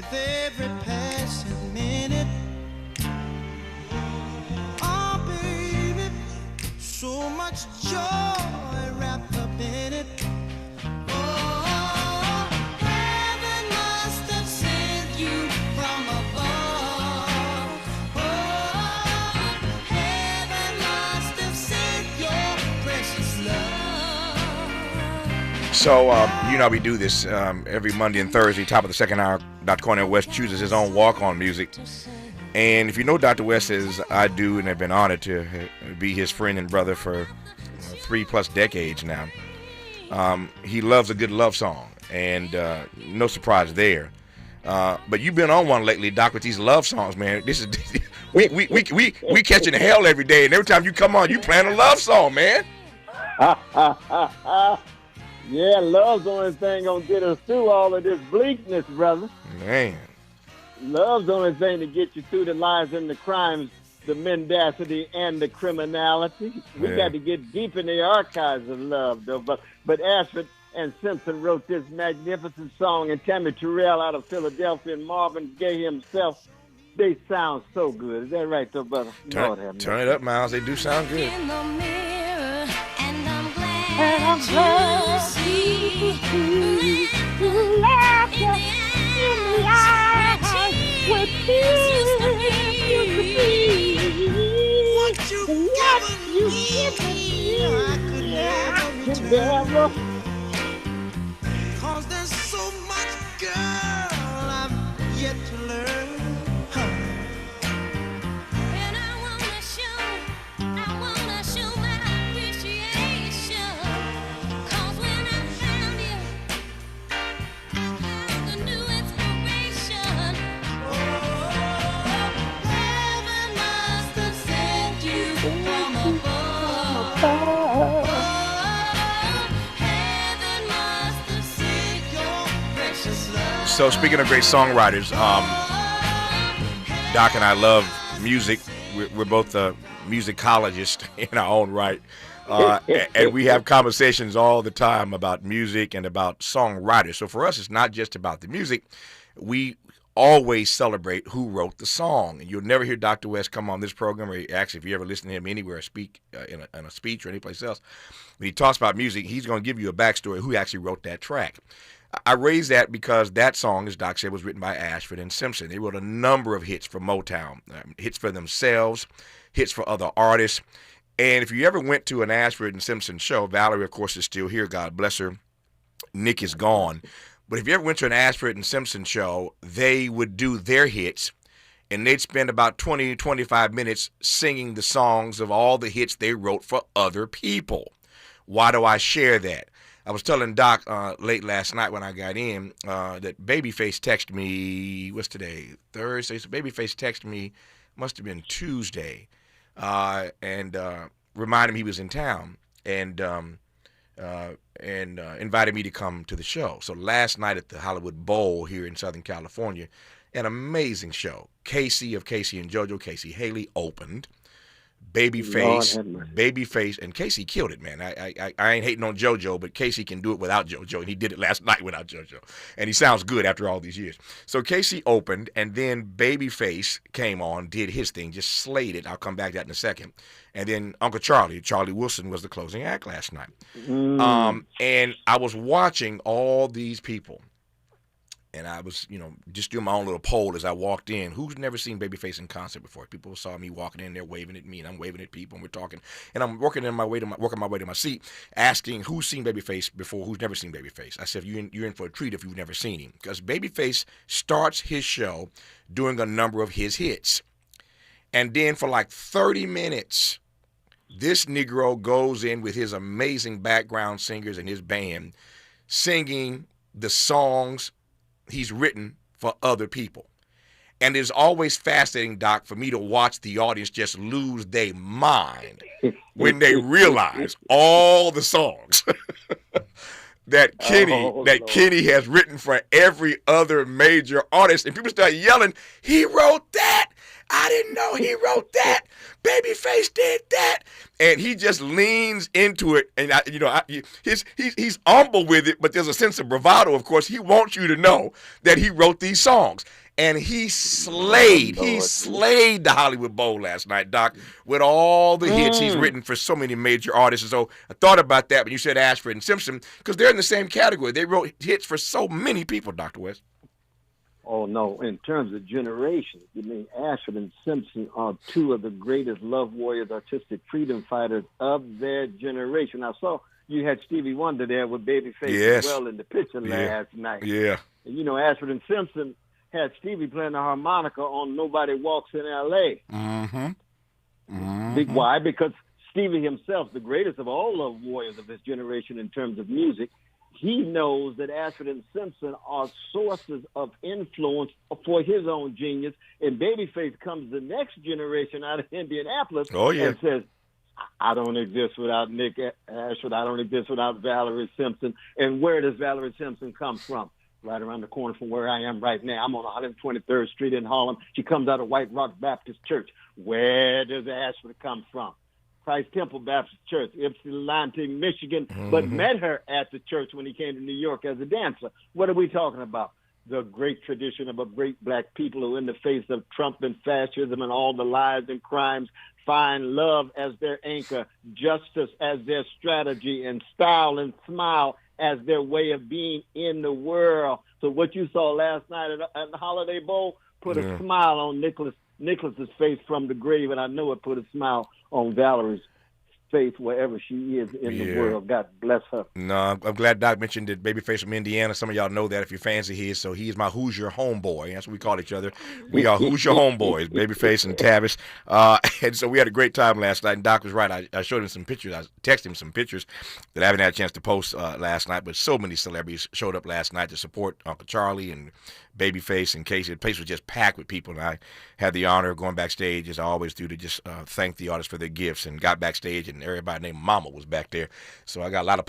with every passing minute. Oh, baby, so much joy wrapped up in it. Oh, heaven must have sent you from above. Oh, heaven must have sent your precious love. So, we do this every Monday and Thursday, top of the second hour. Dr. Cornel West chooses his own walk-on music. And if you know Dr. West as I do and have been honored to be his friend and brother for 3+ decades now, he loves a good love song. And no surprise there. But you've been on one lately, Doc, with these love songs, man. This is we catching hell every day. And every time you come on, you playing a love song, man. Yeah, love's the only thing gonna get us through all of this bleakness, brother. Man. Love's the only thing to get you through the lies and the crimes, the mendacity and the criminality. We got to get deep in the archives of love, though. But Ashford and Simpson wrote this magnificent song, and Tammy Terrell out of Philadelphia and Marvin Gaye himself. They sound so good. Is that right, though, brother? Turn it up, Miles. They do sound good. In the mirror, and I'm glad to see laughter in the eyes where tears used to be. What you given me, I could never return. 'Cause there's so much, girl, I've yet to learn. And I wanna show my appreciation. 'Cause when I found you, I had a new inspiration. Oh, heaven must have sent you from above. Oh, heaven must have sent your precious love. So speaking of great songwriters, Doc and I love music. We're both musicologists in our own right. And we have conversations all the time about music and about songwriters. So for us, it's not just about the music. We always celebrate who wrote the song. And you'll never hear Dr. West come on this program, or actually if you ever listen to him anywhere speak in a speech or anyplace else, when he talks about music, he's going to give you a backstory of who actually wrote that track. I raise that because that song, as Doc said, was written by Ashford and Simpson. They wrote a number of hits for Motown, hits for themselves, hits for other artists. And if you ever went to an Ashford and Simpson show, Valerie, of course, is still here. God bless her. Nick is gone. But if you ever went to an Ashford and Simpson show, they would do their hits, and they'd spend about 20, 25 minutes singing the songs of all the hits they wrote for other people. Why do I share that? I was telling Doc late last night when I got in that Babyface texted me, what's today? Thursday. So Babyface texted me, must have been Tuesday, and reminded me he was in town and invited me to come to the show. So last night at the Hollywood Bowl here in Southern California, an amazing show. Casey of Casey and JoJo, Casey Haley opened. Babyface, and Casey killed it, man. I ain't hating on JoJo, but Casey can do it without JoJo, and he did it last night without JoJo, and he sounds good after all these years. So Casey opened, and then Babyface came on, did his thing, just slayed it. I'll come back to that in a second. And then Uncle Charlie Wilson, was the closing act last night. And I was watching all these people. And I was, just doing my own little poll as I walked in. Who's never seen Babyface in concert before? People saw me walking in there waving at me, and I'm waving at people, and we're talking. And I'm working my way to my seat, asking who's seen Babyface before, who's never seen Babyface. I said, you're in for a treat if you've never seen him. Because Babyface starts his show doing a number of his hits. And then for like 30 minutes, this Negro goes in with his amazing background singers and his band, singing the songs he's written for other people. And it's always fascinating, Doc, for me to watch the audience just lose their mind when they realize all the songs that Kenny has written for every other major artist. And people start yelling, he wrote that. I didn't know he wrote that. Babyface did that. And he just leans into it. And, he's humble with it, but there's a sense of bravado, of course. He wants you to know that he wrote these songs. And he slayed the Hollywood Bowl last night, Doc, with all the hits he's written for so many major artists. And so I thought about that when you said Ashford and Simpson, because they're in the same category. They wrote hits for so many people, Dr. West. Oh, no. In terms of generations, you mean Ashford and Simpson are two of the greatest love warriors, artistic freedom fighters of their generation. I saw you had Stevie Wonder there with Babyface as well in the picture last night. Yeah. And, Ashford and Simpson had Stevie playing the harmonica on Nobody Walks in L.A. Why? Because Stevie himself, the greatest of all love warriors of his generation in terms of music, he knows that Ashford and Simpson are sources of influence for his own genius. And Babyface comes the next generation out of Indianapolis and says, I don't exist without Nick Ashford. I don't exist without Valerie Simpson. And where does Valerie Simpson come from? Right around the corner from where I am right now. I'm on 123rd Street in Harlem. She comes out of White Rock Baptist Church. Where does Ashford come from? Christ Temple Baptist Church, Ypsilanti, Michigan, but met her at the church when he came to New York as a dancer. What are we talking about? The great tradition of a great black people who, in the face of Trump and fascism and all the lies and crimes, find love as their anchor, justice as their strategy, and style and smile as their way of being in the world. So what you saw last night at the Holiday Bowl put a smile on Nicholas's face from the grave, and I know it put a smile on Valerie's face wherever she is in the world. God bless her. No, I'm glad Doc mentioned that Babyface from Indiana. Some of y'all know that if you're fans of his. So he's my Hoosier homeboy. That's what we call each other. We are Hoosier homeboys, Babyface and Tavis. And so we had a great time last night. And Doc was right. I showed him some pictures. I texted him some pictures that I haven't had a chance to post last night. But so many celebrities showed up last night to support Uncle Charlie and Babyface and Casey. The place was just packed with people, and I had the honor of going backstage, as I always do, to just thank the artists for their gifts, and got backstage, and everybody named Mama was back there. So I got a lot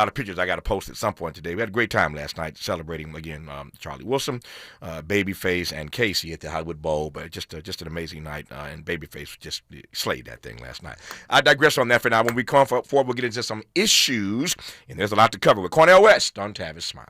of pictures I got to post at some point today. We had a great time last night celebrating, again, Charlie Wilson, Babyface, and Casey at the Hollywood Bowl, but just an amazing night, and Babyface just slayed that thing last night. I digress on that for now. When we come forward, we'll get into some issues, and there's a lot to cover with Cornel West on Tavis Smiley.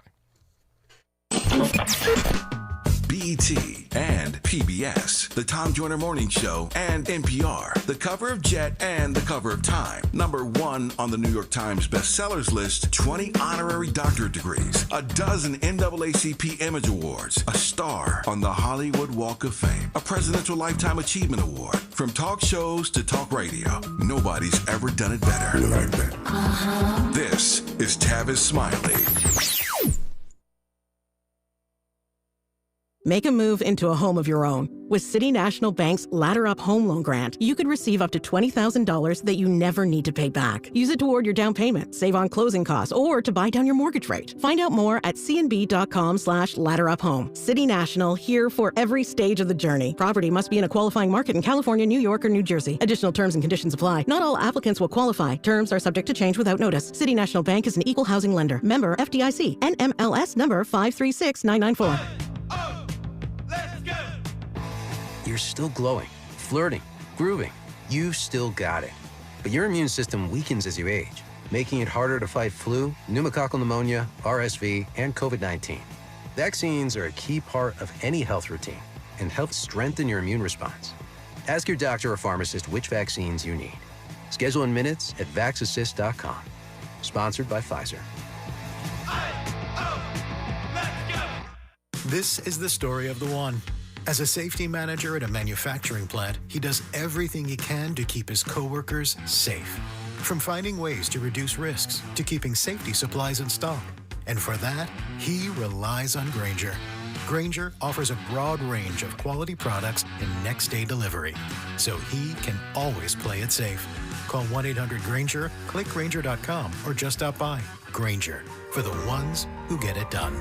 BET and PBS, the Tom Joyner Morning Show, and NPR, the cover of Jet and the cover of Time. #1 on the New York Times bestsellers list, 20 honorary doctorate degrees, a dozen NAACP Image Awards, a star on the Hollywood Walk of Fame, a Presidential Lifetime Achievement Award. From talk shows to talk radio, nobody's ever done it better. You like that? This is Tavis Smiley. Make a move into a home of your own. With City National Bank's Ladder Up Home Loan Grant, you could receive up to $20,000 that you never need to pay back. Use it toward your down payment, save on closing costs, or to buy down your mortgage rate. Find out more at cnb.com/ladderuphome. City National, here for every stage of the journey. Property must be in a qualifying market in California, New York, or New Jersey. Additional terms and conditions apply. Not all applicants will qualify. Terms are subject to change without notice. City National Bank is an equal housing lender. Member FDIC. NMLS number 536994. You're still glowing, flirting, grooving. You still got it. But your immune system weakens as you age, making it harder to fight flu, pneumococcal pneumonia, RSV, and COVID-19. Vaccines are a key part of any health routine and help strengthen your immune response. Ask your doctor or pharmacist which vaccines you need. Schedule in minutes at vaxassist.com. Sponsored by Pfizer. This is the story of the one. As a safety manager at a manufacturing plant, he does everything he can to keep his coworkers safe. From finding ways to reduce risks to keeping safety supplies in stock. And for that, he relies on Grainger. Grainger offers a broad range of quality products and next-day delivery, so he can always play it safe. Call 1-800-GRAINGER, click Grainger.com, or just stop by. Grainger, for the ones who get it done.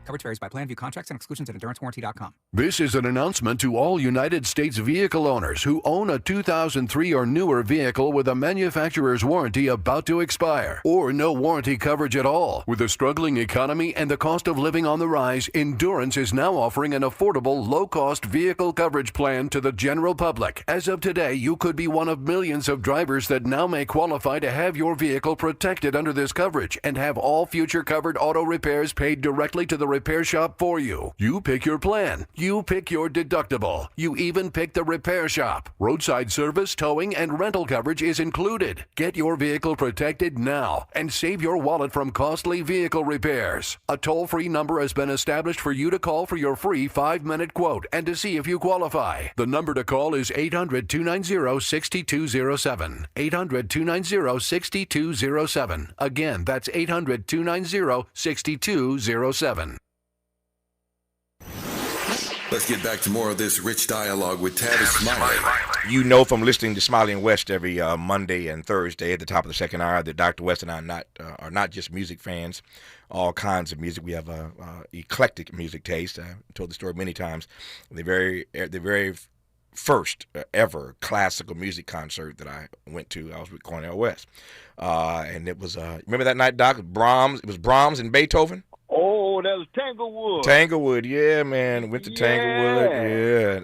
Coverage varies by plan. View contracts and exclusions at endurancewarranty.com. This is an announcement to all United States vehicle owners who own a 2003 or newer vehicle with a manufacturer's warranty about to expire, or no warranty coverage at all. With a struggling economy and the cost of living on the rise, Endurance is now offering an affordable, low-cost vehicle coverage plan to the general public. As of today, you could be one of millions of drivers that now may qualify to have your vehicle protected under this coverage and have all future covered auto repairs paid directly to the repair shop for you. You pick your plan. You pick your deductible. You even pick the repair shop. Roadside service, towing, and rental coverage is included. Get your vehicle protected now and save your wallet from costly vehicle repairs. A toll-free number has been established for you to call for your free 5-minute quote and to see if you qualify. The number to call is 800-290-6207. 800-290-6207. Again, that's 800-290-6207. Let's get back to more of this rich dialogue with Tavis Smiley. You know from listening to Smiley and West every Monday and Thursday at the top of the second hour that Dr. West and I are not just music fans, all kinds of music. We have a eclectic music taste. I've told the story many times. The very first ever classical music concert that I went to, I was with Cornel West. And it was, remember that night, Doc? It was Brahms and Beethoven. Oh, that was Tanglewood. Tanglewood, yeah, man. Went to Tanglewood, yeah.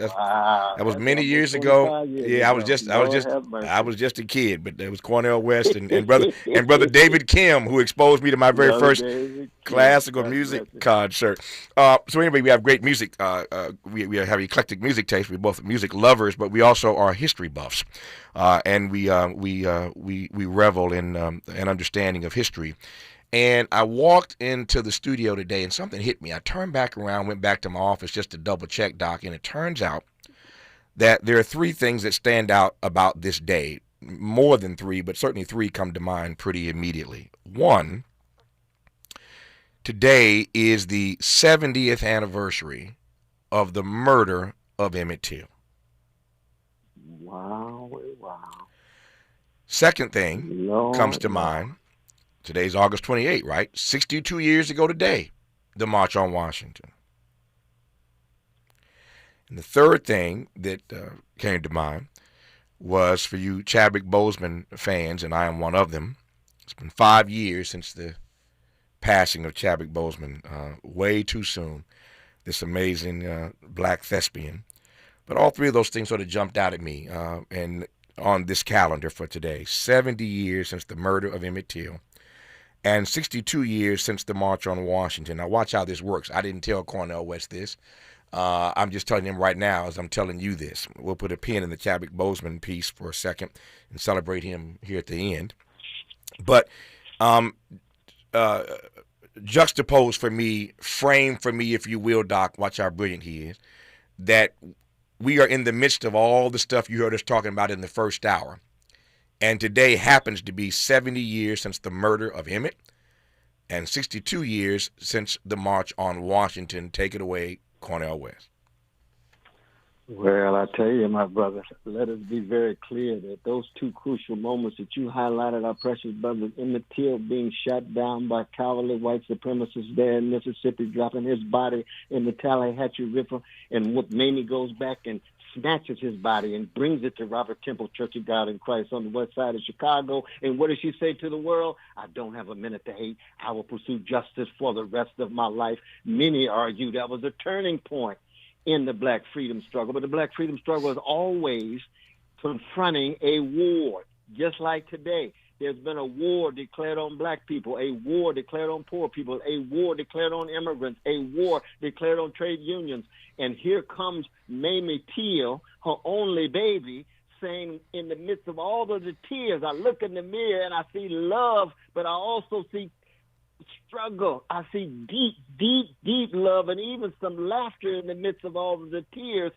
That was many years ago. Yeah, I was just a kid, but there was Cornel West and brother David Kim who exposed me to my very first classical music concert. So anyway, we have great music. We have eclectic music taste. We're both music lovers, but we also are history buffs, and we revel in an understanding of history. And I walked into the studio today and something hit me. I turned back around, went back to my office just to double check, Doc, and it turns out that there are 3 things that stand out about this day. More than 3, but certainly 3 come to mind pretty immediately. 1, today is the 70th anniversary of the murder of Emmett Till. Wow. Second thing comes to mind. Today's August 28, right? 62 years ago today, the March on Washington. And the third thing that came to mind was for you Chadwick Boseman fans, and I am one of them. It's been 5 years since the passing of Chadwick Boseman. Way too soon. This amazing black thespian. But all 3 of those things sort of jumped out at me and on this calendar for today. 70 years since the murder of Emmett Till. And 62 years since the March on Washington. Now, watch how this works. I didn't tell Cornel West this. I'm just telling him right now as I'm telling you this. We'll put a pin in the Chadwick Boseman piece for a second and celebrate him here at the end. But juxtapose for me, frame for me, if you will, Doc, watch how brilliant he is, that we are in the midst of all the stuff you heard us talking about in the first hour. And today happens to be 70 years since the murder of Emmett and 62 years since the March on Washington. Take it away, Cornel West. Well, I tell you, my brother, let us be very clear that those 2 crucial moments that you highlighted, our precious brother Emmett Till being shot down by cowardly white supremacists there in Mississippi, dropping his body in the Tallahatchie River, and what Mamie goes back and snatches his body and brings it to Robert Temple Church of God in Christ on the west side of Chicago. And what does she say to the world? I don't have a minute to hate. I will pursue justice for the rest of my life. Many argue that was a turning point in the black freedom struggle. But the black freedom struggle is always confronting a war, just like today. There's been a war declared on black people, a war declared on poor people, a war declared on immigrants, a war declared on trade unions. And here comes Mamie Till, her only baby, saying in the midst of all of the tears, I look in the mirror and I see love, but I also see struggle. I see deep, deep, deep love and even some laughter in the midst of all of the tears.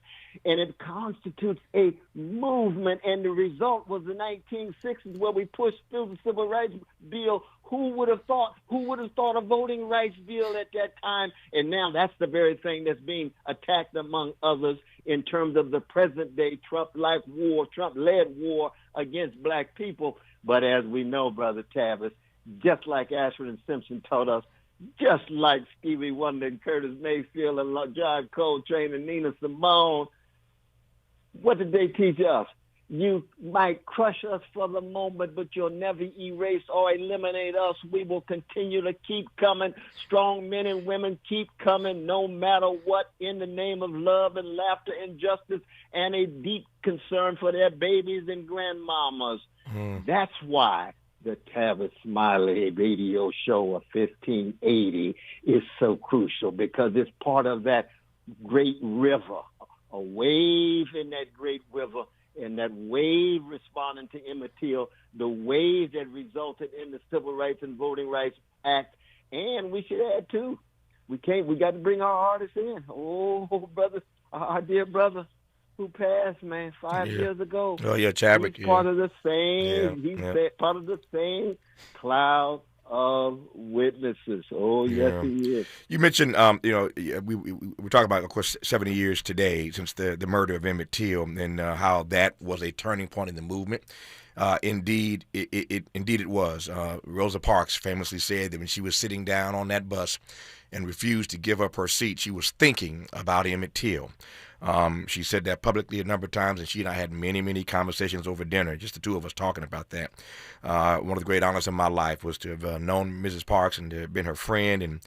And it constitutes a movement. And the result was the 1960s where we pushed through the Civil Rights Bill. Who would have thought a voting rights bill at that time? And now that's the very thing that's being attacked among others in terms of the present day Trump-like war, Trump-led war against black people. But as we know, Brother Tavis, just like Ashford and Simpson taught us, just like Stevie Wonder and Curtis Mayfield and John Coltrane and Nina Simone. What did they teach us? You might crush us for the moment, but you'll never erase or eliminate us. We will continue to keep coming. Strong men and women keep coming no matter what, in the name of love and laughter and justice and a deep concern for their babies and grandmamas. That's why the Tavis Smiley radio show of 1580 is so crucial, because it's part of that great river, a wave in that great river. And that wave responding to Emmett Till, the wave that resulted in the Civil Rights and Voting Rights Act. And we should add, too, we got to bring our artists in. Oh, brother, our dear brother who passed, man, 5 years ago. Oh, yeah, Chadwick. He's part of the same, part of the same cloud of witnesses. Oh, yes, he is. You mentioned, we're talking about, of course, 70 years today since the murder of Emmett Till, and how that was a turning point in the movement. Indeed, it was. Rosa Parks famously said that when she was sitting down on that bus and refused to give up her seat, she was thinking about Emmett Till. She said that publicly a number of times, and she and I had many, many conversations over dinner, just the two of us talking about that. One of the great honors of my life was to have known Mrs. Parks and to have been her friend and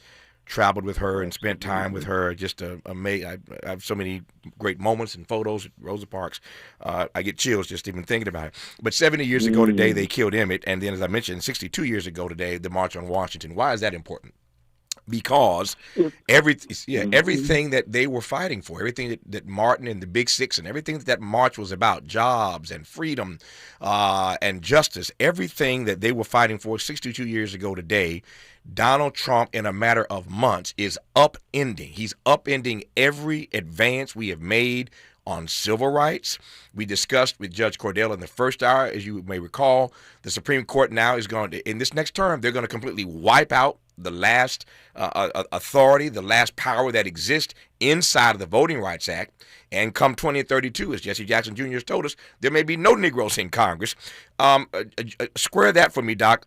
traveled with her and spent time with her. Just amazing. I have so many great moments and photos with Rosa Parks. I get chills just even thinking about it. But 70 years ago today, they killed Emmett, and then, as I mentioned, 62 years ago today, the March on Washington. Why is that important? Because everything that they were fighting for, everything that Martin and the Big Six and everything that march was about, jobs and freedom and justice, everything that they were fighting for 62 years ago today, Donald Trump, in a matter of months, is upending. He's upending every advance we have made on civil rights. We discussed with Judge Cordell in the first hour, as you may recall, the Supreme Court now is going to, in this next term, they're going to completely wipe out the last authority, the last power that exists inside of the Voting Rights Act. And come 2032, as Jesse Jackson Jr. has told us, there may be no Negroes in Congress. Square that for me, Doc,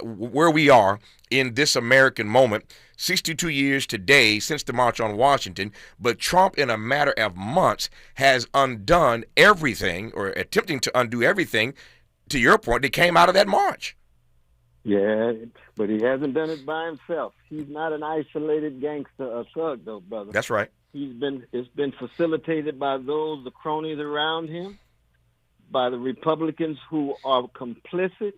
where we are in this American moment, 62 years today since the March on Washington, but Trump, in a matter of months, has undone everything, or attempting to undo everything, to your point, that came out of that march. Yeah, but he hasn't done it by himself. He's not an isolated gangster or thug, though, brother. That's right. It's been facilitated by those, the cronies around him, by the Republicans who are complicit,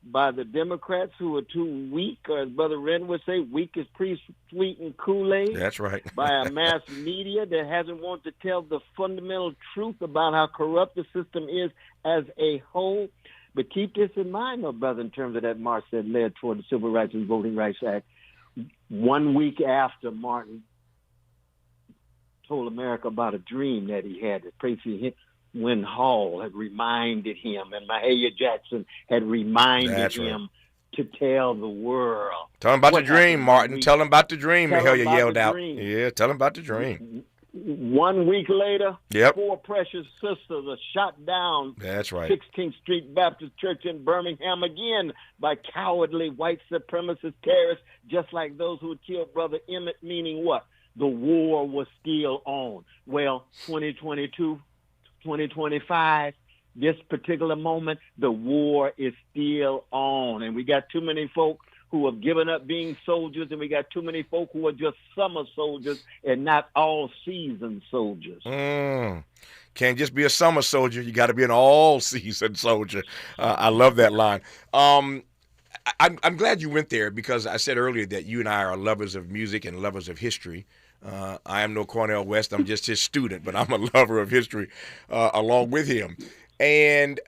by the Democrats who are too weak, or as Brother Wren would say, weak as pre-sweetened Kool-Aid. That's right. By a mass media that hasn't wanted to tell the fundamental truth about how corrupt the system is as a whole. But keep this in mind, though, brother, in terms of that march that led toward the Civil Rights and Voting Rights Act. 1 week after Martin told America about a dream that he had, that Tracy Wynn Hall had reminded him, and Mahalia Jackson had reminded him to tell the world. Tell him about the dream, Martin. Tell him about the dream, Mahalia yelled out. Yeah, tell him about the dream. 1 week later, 4 precious sisters are shot down. That's right. 16th Street Baptist Church in Birmingham, again by cowardly white supremacist terrorists, just like those who killed Brother Emmett, meaning what? The war was still on. Well, 2022, 2025, this particular moment, the war is still on. And we got too many folk who have given up being soldiers, and we got too many folk who are just summer soldiers and not all-season soldiers. Can't just be a summer soldier. You got to be an all-season soldier. I love that line. I'm glad you went there, because I said earlier that you and I are lovers of music and lovers of history. I am no Cornel West. I'm just his student, but I'm a lover of history along with him. And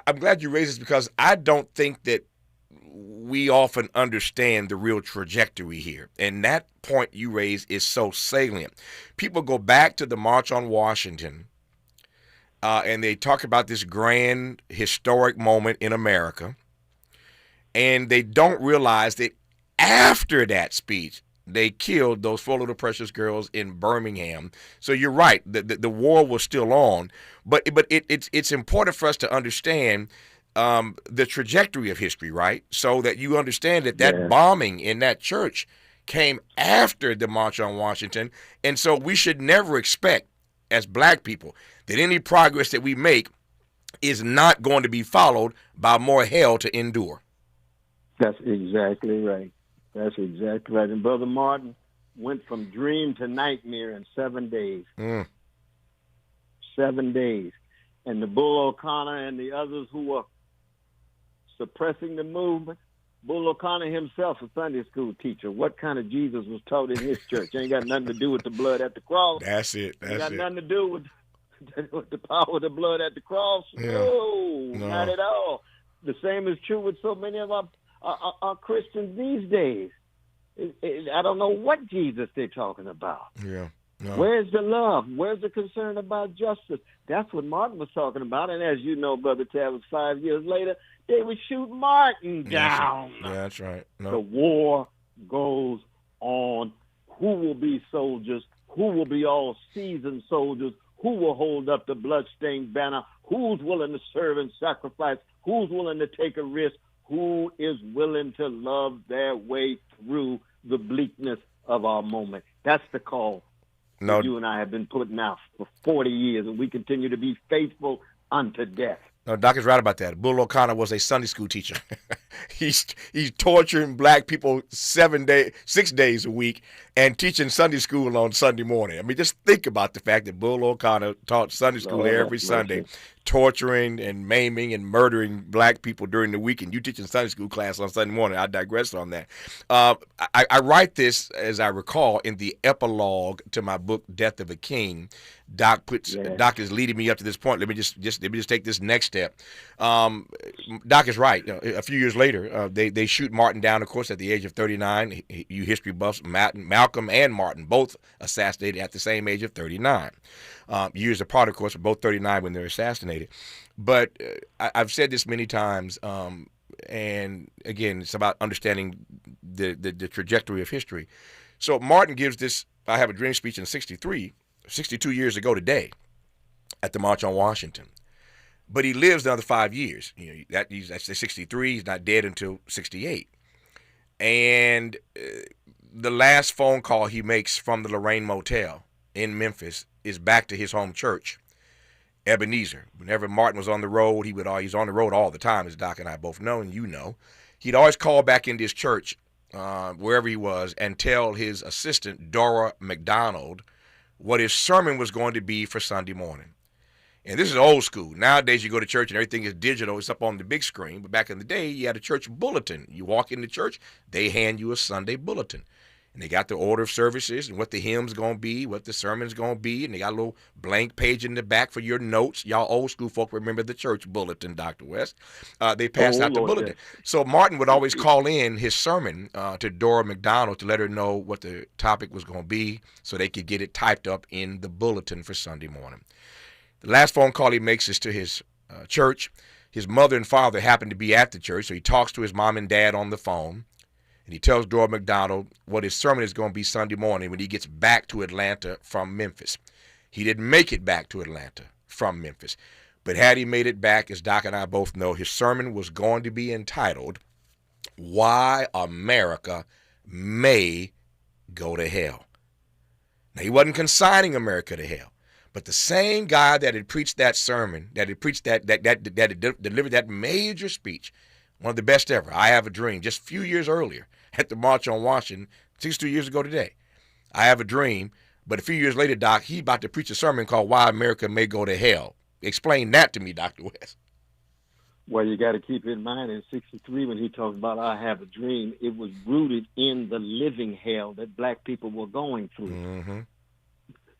I'm glad you raised this, because I don't think that we often understand the real trajectory here. And that point you raised is so salient. People go back to the March on Washington, and they talk about this grand historic moment in America, and they don't realize that after that speech, they killed those 4 little precious girls in Birmingham. So you're right, the war was still on, but it's important for us to understand the trajectory of history, right? So that you understand that bombing in that church came after the March on Washington. And so we should never expect, as black people, that any progress that we make is not going to be followed by more hell to endure. That's exactly right. That's exactly right. And Brother Martin went from dream to nightmare in 7 days. 7 days. And the Bull O'Connor and the others who were suppressing the movement, Bull O'Connor himself, a Sunday school teacher, what kind of Jesus was taught in his church? Ain't got nothing to do with the blood at the cross. That's it. Ain't got nothing to do with the power of the blood at the cross. Yeah. No, not at all. The same is true with so many of our Christians these days. I don't know what Jesus they're talking about. Yeah. No. Where's the love? Where's the concern about justice? That's what Martin was talking about. And as you know, Brother Tavis, 5 years later, they would shoot Martin down. Yeah, that's right. No. The war goes on. Who will be soldiers? Who will be all seasoned soldiers? Who will hold up the bloodstained banner? Who's willing to serve and sacrifice? Who's willing to take a risk? Who is willing to love their way through the bleakness of our moment? That's the call that you and I have been putting out for 40 years, and we continue to be faithful unto death. No, Doc is right about that. Bull O'Connor was a Sunday school teacher. he's torturing black people 6 days a week and teaching Sunday school on Sunday morning. I mean, just think about the fact that Bull O'Connor taught Sunday school every Sunday, torturing and maiming and murdering black people during the week, and you teaching Sunday school class on Sunday morning. I digress on that. I write this, as I recall, in the epilogue to my book, Death of a King. Doc is leading me up to this point. Let me just take this next step. Doc is right. A few years later, they shoot Martin down, of course, at the age of 39. You history buffs, Malcolm and Martin, both assassinated at the same age of 39. Years apart, of course, were both 39 when they're assassinated. But I've said this many times, and again, it's about understanding the trajectory of history. So Martin gives this I Have a Dream speech in 62 years ago today at the March on Washington. But he lives another 5 years. That's 63. He's not dead until 68. And the last phone call he makes from the Lorraine Motel in Memphis is back to his home church, Ebenezer. Whenever Martin was on the road, he's on the road all the time, as Doc and I both know, and you know. He'd always call back into his church, wherever he was, and tell his assistant, Dora McDonald, what his sermon was going to be for Sunday morning. And this is old school. Nowadays, you go to church and everything is digital. It's up on the big screen. But back in the day, you had a church bulletin. You walk into church, they hand you a Sunday bulletin. And they got the order of services and what the hymn's going to be, what the sermon's going to be. And they got a little blank page in the back for your notes. Y'all old school folk remember the church bulletin, Dr. West. They passed out the bulletin. Yes. So Martin would always call in his sermon to Dora McDonald to let her know what the topic was going to be so they could get it typed up in the bulletin for Sunday morning. The last phone call he makes is to his church. His mother and father happen to be at the church, so he talks to his mom and dad on the phone. And he tells Dora McDonald what his sermon is going to be Sunday morning when he gets back to Atlanta from Memphis. He didn't make it back to Atlanta from Memphis. But had he made it back, as Doc and I both know, his sermon was going to be entitled, Why America May Go to Hell. Now, he wasn't consigning America to hell. But the same guy that had preached that sermon, that had delivered that major speech, one of the best ever, I Have a Dream, just a few years earlier at the March on Washington, 62 years ago today. I Have a Dream, but a few years later, Doc, he's about to preach a sermon called Why America May Go to Hell. Explain that to me, Dr. West. Well, you got to keep in mind in 63 when he talked about I Have a Dream, it was rooted in the living hell that black people were going through. Mm-hmm.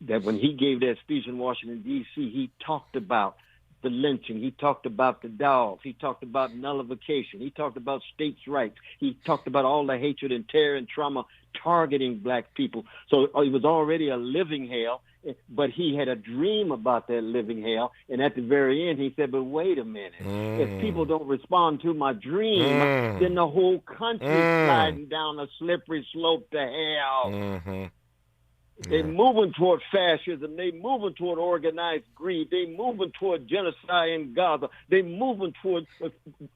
That when he gave that speech in Washington, D.C., he talked about the lynching. He talked about the dogs. He talked about nullification. He talked about states' rights. He talked about all the hatred and terror and trauma targeting black people. So it was already a living hell, but he had a dream about that living hell. And at the very end, he said, but wait a minute. If people don't respond to my dream, then the whole country is sliding down a slippery slope to hell. Mm-hmm. They're moving toward fascism. They're moving toward organized greed. They're moving toward genocide in Gaza. They're moving toward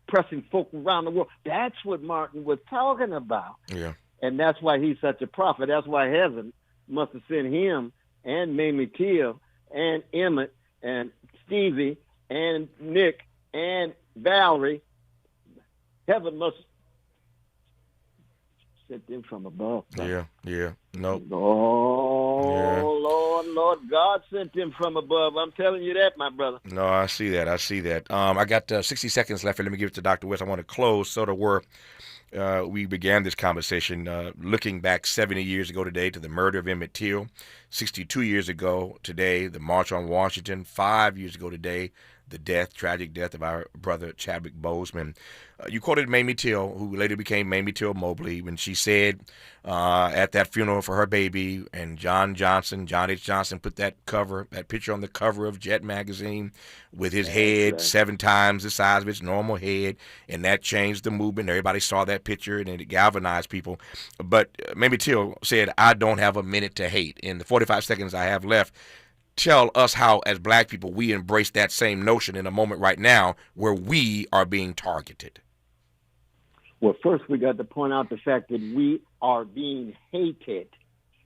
pressing folk around the world. That's what Martin was talking about. Yeah. And that's why he's such a prophet. That's why heaven must have sent him and Mamie Till and Emmett and Stevie and Nick and Valerie. Heaven must sent them from above. Yeah. Nope. Oh, Lord, God sent them from above. I'm telling you that, my brother. No, I see that. I got 60 seconds left. Let me give it to Dr. West. I want to close sort of where we began this conversation, looking back 70 years ago today to the murder of Emmett Till, 62 years ago today, the March on Washington, 5 years ago today, the tragic death of our brother Chadwick Boseman. You quoted Mamie Till, who later became Mamie Till Mobley, when she said at that funeral for her baby, and John H. Johnson, put that picture on the cover of Jet magazine with his head 7 times the size of its normal head, and that changed the movement. Everybody saw that picture, and it galvanized people. But Mamie Till said, "I don't have a minute to hate." In the 45 seconds I have left, tell us how, as black people, we embrace that same notion in a moment right now where we are being targeted. Well, first we got to point out the fact that we are being hated,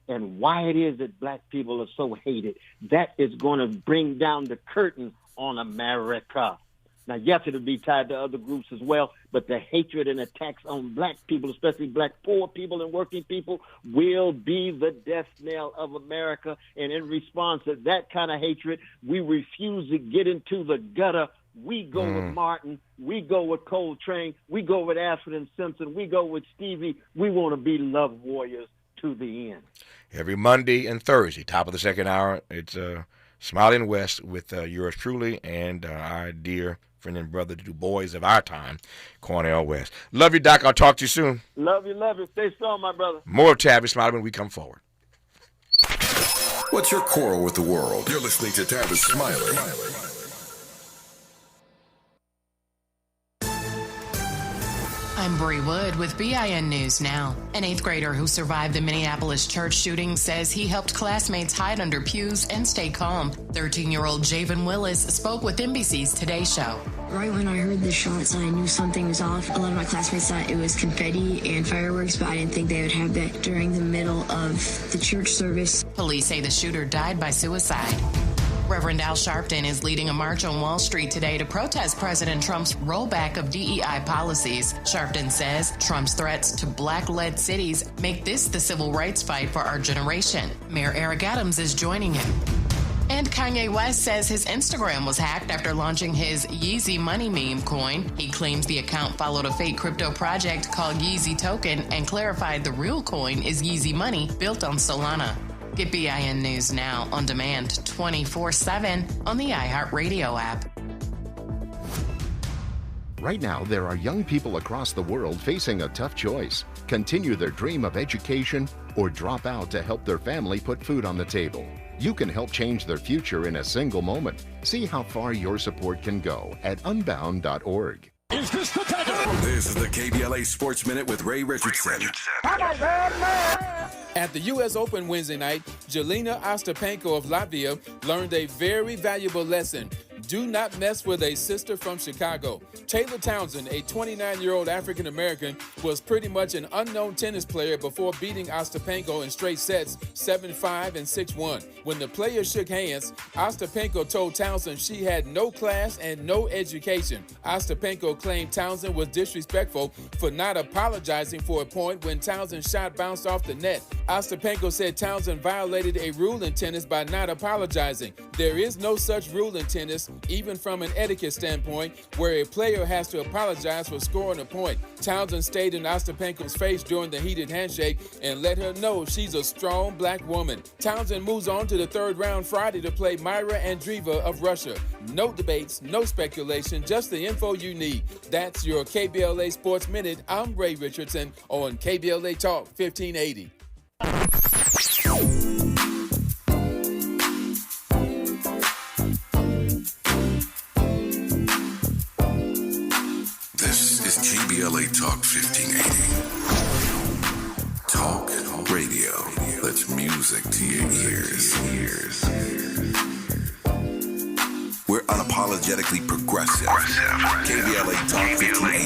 and why it is that black people are so hated. That is going to bring down the curtain on America. Now, yes, it'll be tied to other groups as well, but the hatred and attacks on black people, especially black poor people and working people, will be the death knell of America. And in response to that kind of hatred, we refuse to get into the gutter. We go with Martin. We go with Coltrane. We go with Ashford and Simpson. We go with Stevie. We want to be love warriors to the end. Every Monday and Thursday, top of the second hour, it's Smiley and West with yours truly and our dear friend and brother, the two boys of our time, Cornel West. Love you, Doc. I'll talk to you soon. Love you. Stay strong, my brother. More Tavis Smiley when we come forward. What's your quarrel with the world? You're listening to Tavis Smiley. I'm Bree Wood with BIN News Now. An 8th grader who survived the Minneapolis church shooting says he helped classmates hide under pews and stay calm. 13-year-old Javen Willis spoke with NBC's Today Show. Right when I heard the shots, I knew something was off. A lot of my classmates thought it was confetti and fireworks, but I didn't think they would have that during the middle of the church service. Police say the shooter died by suicide. Reverend Al Sharpton is leading a march on Wall Street today to protest President Trump's rollback of DEI policies. Sharpton says Trump's threats to black-led cities make this the civil rights fight for our generation. Mayor Eric Adams is joining him. And Kanye West says his Instagram was hacked after launching his Yeezy Money meme coin. He claims the account followed a fake crypto project called Yeezy Token and clarified the real coin is Yeezy Money built on Solana. Get BIN News Now on demand 24/7 on the iHeartRadio app. Right now, there are young people across the world facing a tough choice. Continue their dream of education or drop out to help their family put food on the table. You can help change their future in a single moment. See how far your support can go at unbound.org. Is this the time? This is the KBLA Sports Minute with Ray Richardson. At the U.S. Open Wednesday night, Jelena Ostapenko of Latvia learned a very valuable lesson. Do not mess with a sister from Chicago. Taylor Townsend, a 29-year-old African-American, was pretty much an unknown tennis player before beating Ostapenko in straight sets 7-5 and 6-1. When the players shook hands, Ostapenko told Townsend she had no class and no education. Ostapenko claimed Townsend was disrespectful for not apologizing for a point when Townsend's shot bounced off the net. Ostapenko said Townsend violated a rule in tennis by not apologizing. There is no such rule in tennis, even from an etiquette standpoint, where a player has to apologize for scoring a point. Townsend stayed in Ostapenko's face during the heated handshake and let her know she's a strong black woman. Townsend moves on to the third round Friday to play Myra Andreeva of Russia. No debates, no speculation, just the info you need. That's your KBLA Sports Minute. I'm Ray Richardson on KBLA Talk 1580. This is KBLA Talk 1580. Talk radio. That's music to your ears. We're unapologetically progressive. KBLA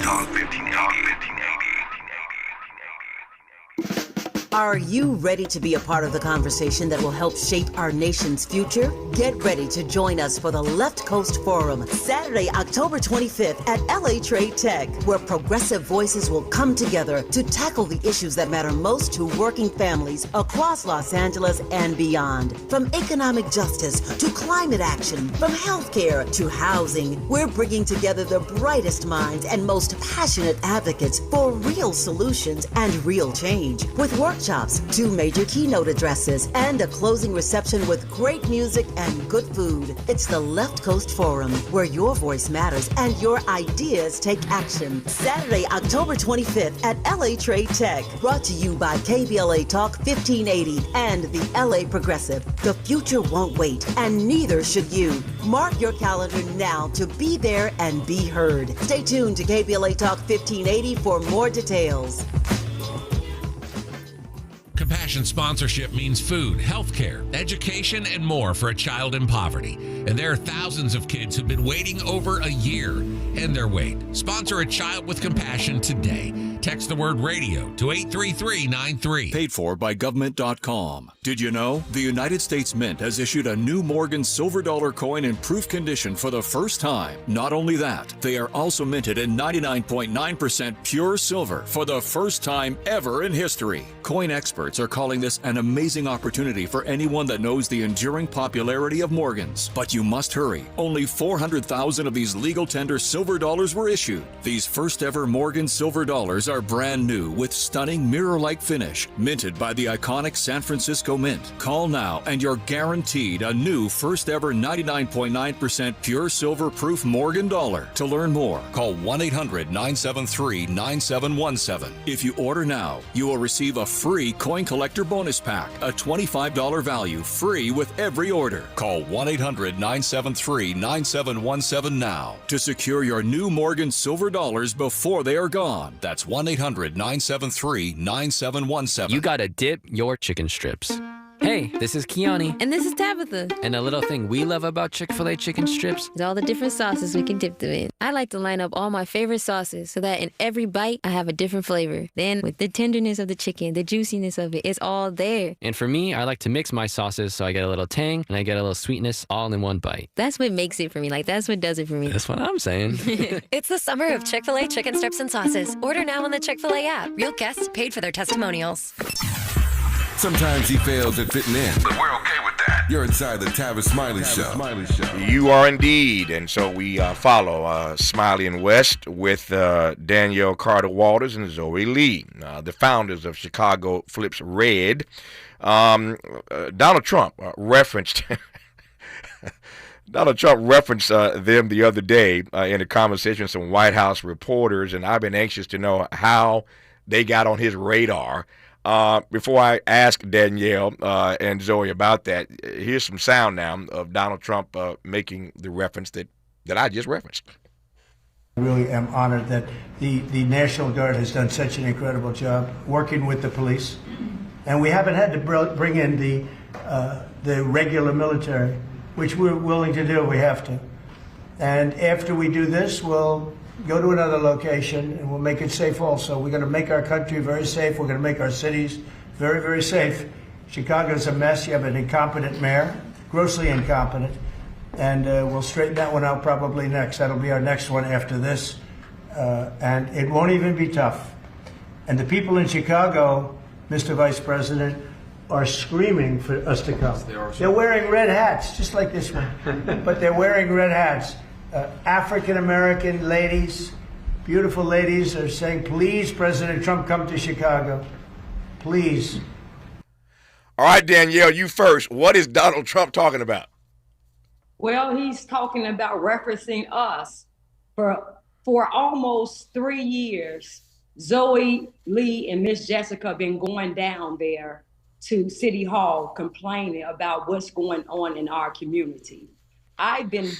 Talk 1580. Are you ready to be a part of the conversation that will help shape our nation's future? Get ready to join us for the Left Coast Forum, Saturday, October 25th at LA Trade Tech, where progressive voices will come together to tackle the issues that matter most to working families across Los Angeles and beyond. From economic justice to climate action, from healthcare to housing, we're bringing together the brightest minds and most passionate advocates for real solutions and real change. With workshops, 2 major keynote addresses, and a closing reception with great music and good food. It's the Left Coast Forum, where your voice matters and your ideas take action. Saturday, October 25th at LA Trade Tech. Brought to you by KBLA Talk 1580 and the LA Progressive. The future won't wait, and neither should you. Mark your calendar now to be there and be heard. Stay tuned to KBLA Talk 1580 for more details. Compassion sponsorship means food, healthcare, education, and more for a child in poverty. And there are thousands of kids who've been waiting over a year. End their wait. Sponsor a child with compassion today. Text the word radio to 83393. Paid for by government.com. Did you know? The United States Mint has issued a new Morgan silver dollar coin in proof condition for the first time. Not only that, they are also minted in 99.9% pure silver for the first time ever in history. Coin experts are calling this an amazing opportunity for anyone that knows the enduring popularity of Morgans. But you must hurry. Only 400,000 of these legal tender silver dollars were issued. These first ever Morgan silver dollars are brand new with stunning mirror-like finish, minted by the iconic San Francisco Mint. Call now and you're guaranteed a new first ever 99.9% pure silver proof Morgan dollar. To learn more, call 1-800-973-9717. If you order now, you will receive a free coin collector bonus pack, a $25 value, free with every order. Call 1-800-973-9717 now to secure your new Morgan silver dollars before they are gone. That's 1-800-973-9717. You gotta dip your chicken strips. Hey, this is Kiani. And this is Tabitha. And a little thing we love about Chick-fil-A chicken strips is all the different sauces we can dip them in. I like to line up all my favorite sauces so that in every bite, I have a different flavor. Then, with the tenderness of the chicken, the juiciness of it, it's all there. And for me, I like to mix my sauces so I get a little tang and I get a little sweetness all in one bite. That's what makes it for me. Like, that's what does it for me. That's what I'm saying. It's the summer of Chick-fil-A chicken strips and sauces. Order now on the Chick-fil-A app. Real guests paid for their testimonials. Sometimes he fails at fitting in, but we're okay with that. You're inside the Tavis Smiley Show. You are indeed. And so we follow Smiley and West with Danielle Carter Walters and Zoe Leigh, the founders of Chicago Flips Red. Donald Trump referenced them the other day in a conversation with some White House reporters, and I've been anxious to know how they got on his radar. Before I ask Danielle and Zoe about that, here's some sound now of Donald Trump making the reference that I just referenced. I really am honored that the National Guard has done such an incredible job working with the police, and we haven't had to bring in the regular military, which we're willing to do. We have to, and after we do this, we'll go to another location and we'll make it safe also. We're going to make our country very safe. We're going to make our cities very, very safe. Chicago's a mess. You have an incompetent mayor, grossly incompetent, and we'll straighten that one out probably next. That'll be our next one after this, and it won't even be tough. And the people in Chicago, Mr. Vice President, are screaming for us to come. They're wearing red hats, just like this one, but they're wearing red hats. African-American ladies, beautiful ladies, are saying, please, President Trump, come to Chicago. Please. All right, Danielle, you first. What is Donald Trump talking about? Well, he's talking about referencing us. For almost 3 years, Zoe Leigh and Miss Jessica have been going down there to City Hall complaining about what's going on in our community. I've been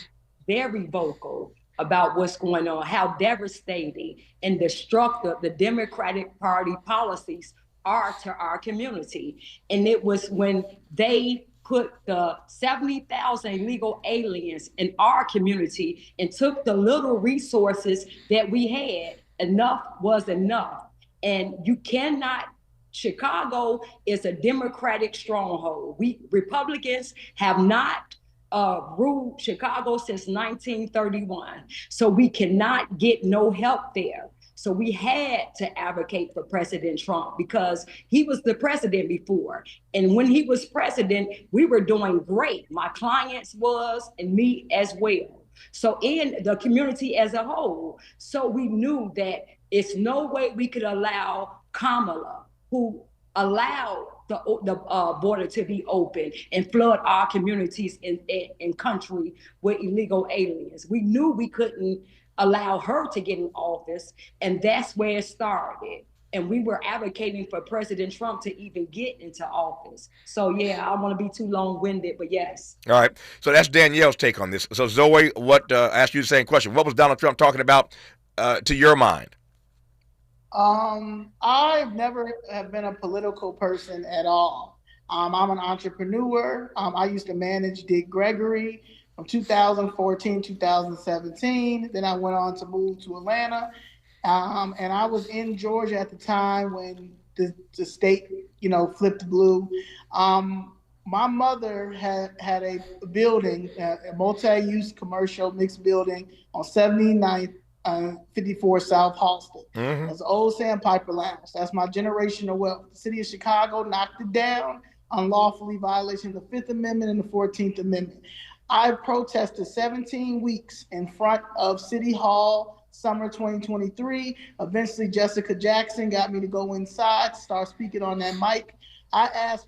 very vocal about what's going on, how devastating and destructive the Democratic Party policies are to our community. And it was when they put the 70,000 illegal aliens in our community and took the little resources that we had, enough was enough. And you cannot Chicago is a Democratic stronghold. Republicans have not ruled Chicago since 1931. So we cannot get no help there. So we had to advocate for President Trump because he was the president before. And when he was president, we were doing great. My clients was, and me as well. So in the community as a whole. So we knew that it's no way we could allow Kamala, who allowed the border to be open and flood our communities in country with illegal aliens. We knew we couldn't allow her to get in office, and that's where it started. And we were advocating for President Trump to even get into office. So, yeah, I don't want to be too long-winded, but yes. All right. So that's Danielle's take on this. So, Zoe, I asked you the same question. What was Donald Trump talking about to your mind? I've never have been a political person at all. I'm an entrepreneur. I used to manage Dick Gregory from 2014, 2017. Then I went on to move to Atlanta. And I was in Georgia at the time when the state, flipped blue. My mother had a building, a multi-use commercial mixed building on 79th 54 South Halsted. Mm-hmm. That's the old Sandpiper Lounge. That's my generational wealth. The city of Chicago knocked it down, unlawfully violating the 5th Amendment and the 14th Amendment. I protested 17 weeks in front of City Hall, summer 2023. Eventually, Jessica Jackson got me to go inside, start speaking on that mic. I asked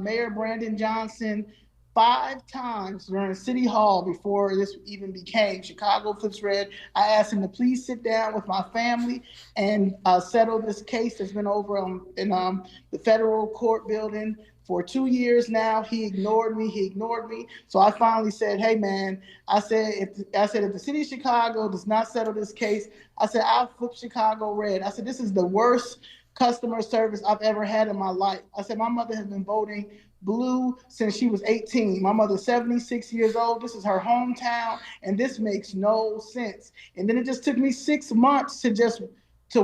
Mayor Brandon Johnson 5 times during City Hall before this even became Chicago Flips Red. I asked him to please sit down with my family and settle this case that's been over in the federal court building for 2 years now. He ignored me. So I finally said, hey, man, I said, if the city of Chicago does not settle this case, I said, I'll flip Chicago red. I said, this is the worst customer service I've ever had in my life. I said, my mother has been voting blue since she was 18. My mother's 76 years old. This is her hometown, and this makes no sense. And then it just took me 6 months to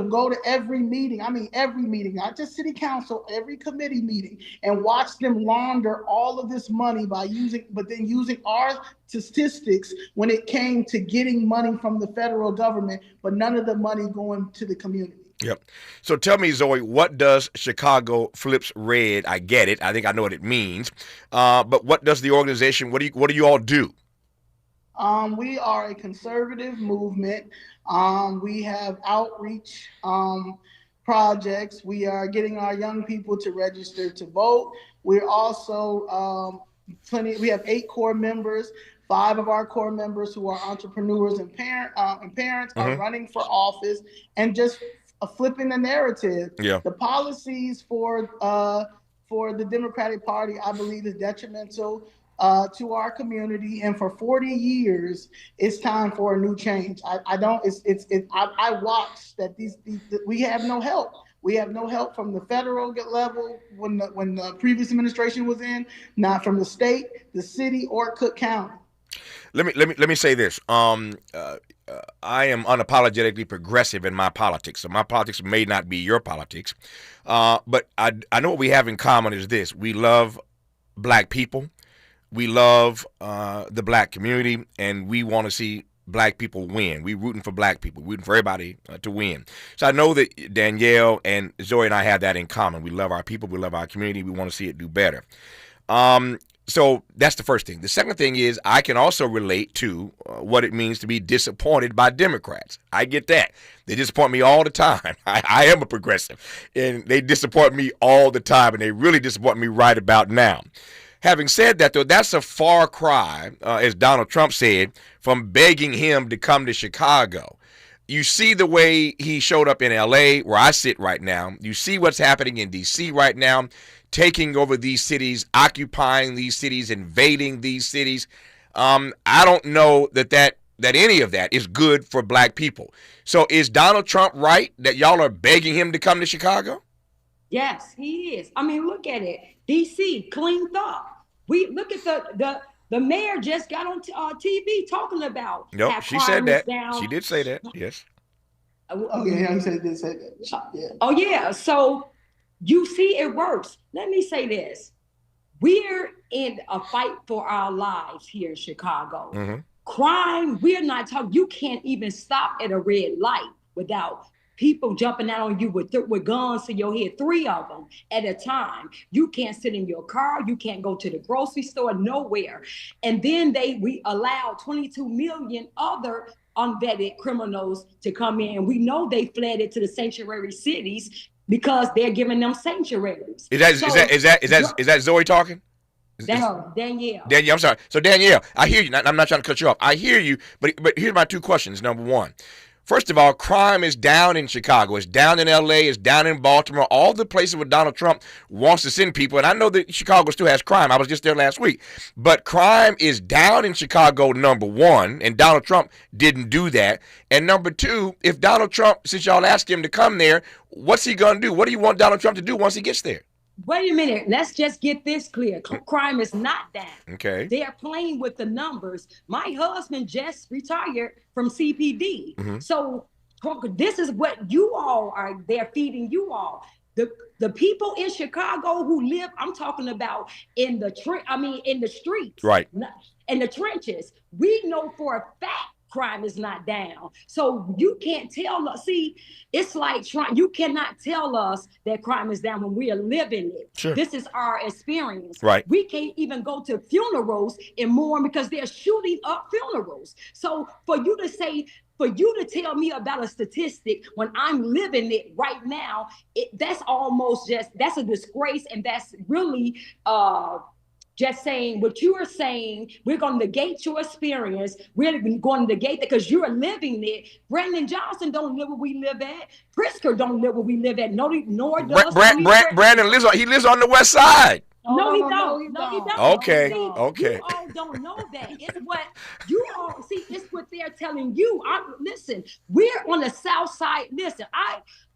go to every meeting. I mean, every meeting, not just city council, every committee meeting, and watch them launder all of this money using our statistics when it came to getting money from the federal government, but none of the money going to the community. Yep. So tell me, Zoe, what does Chicago Flips Red? I get it. I think I know what it means. But what does the organization, what do you all do? We are a conservative movement. We have outreach projects. We are getting our young people to register to vote. We're also we have 8 core members. 5 of our core members who are entrepreneurs and parents are running for office and just flipping the narrative. Yeah. The policies for the Democratic Party, I believe, is detrimental to our community. And for 40 years, it's time for a new change. I watched that we have no help. We have no help from the federal level when the previous administration was in, not from the state, the city, or Cook County. Let me say this. I am unapologetically progressive in my politics. So my politics may not be your politics. But I know what we have in common is this. We love black people. We love the black community, and we want to see black people win. We're rooting for black people. We're rooting for everybody to win. So I know that Danielle and Zoe and I have that in common. We love our people. We love our community. We want to see it do better. So that's the first thing. The second thing is I can also relate to what it means to be disappointed by Democrats. I get that. They disappoint me all the time. I am a progressive, and they disappoint me all the time, and they really disappoint me right about now. Having said that, though, that's a far cry, as Donald Trump said, from begging him to come to Chicago. You see the way he showed up in L.A., where I sit right now. You see what's happening in D.C. right now, taking over these cities, occupying these cities, invading these cities. I don't know that any of that is good for black people. So is Donald Trump right that y'all are begging him to come to Chicago? Yes, he is. I mean, look at it. D.C. cleaned up. We look at the mayor just got on TV talking about. Nope, she said that. Down. She did say that. Yes. Okay, I said this. Yeah. Oh yeah. So You see, it works. Let me say this. We're in a fight for our lives here in Chicago. Mm-hmm. Crime, we're not talking, you can't even stop at a red light without people jumping out on you with guns to your head, 3 of them at a time. You can't sit in your car. You can't go to the grocery store, nowhere. And then we allowed 22 million other unvetted criminals to come in. We know they fled it to the sanctuary cities because they're giving them sanctuaries. Is that Zoe talking? Danielle. Danielle, I'm sorry. So Danielle, I hear you. I'm not trying to cut you off. I hear you, but here's my 2 questions. Number 1. First of all, crime is down in Chicago. It's down in L.A. It's down in Baltimore. All the places where Donald Trump wants to send people. And I know that Chicago still has crime. I was just there last week. But crime is down in Chicago, number 1. And Donald Trump didn't do that. And number 2, if Donald Trump, since y'all asked him to come there, what's he going to do? What do you want Donald Trump to do once he gets there? Wait a minute. Let's just get this clear. Crime is not down. Okay. They're playing with the numbers. My husband just retired from CPD. Mm-hmm. So this is what you all are, they're feeding you all. The people in Chicago who live, I'm talking about in the streets. Right. In the trenches. We know for a fact crime is not down. So you can't tell us, it's like you cannot tell us that crime is down when we are living it. Sure. This is our experience. Right. We can't even go to funerals and mourn because they're shooting up funerals. So for you to tell me about a statistic when I'm living it right now, that's a disgrace, and that's really just saying what you are saying. We're going to negate your experience. We're going to negate that because you're living it. Brandon Johnson don't live where we live at. Pritzker don't live where we live at. Nor does Brandon lives on the West Side. No, he don't. No, he don't. Okay. You all don't know that. It's what you all see. It's what they're telling you. Listen, we're on the South Side. Listen,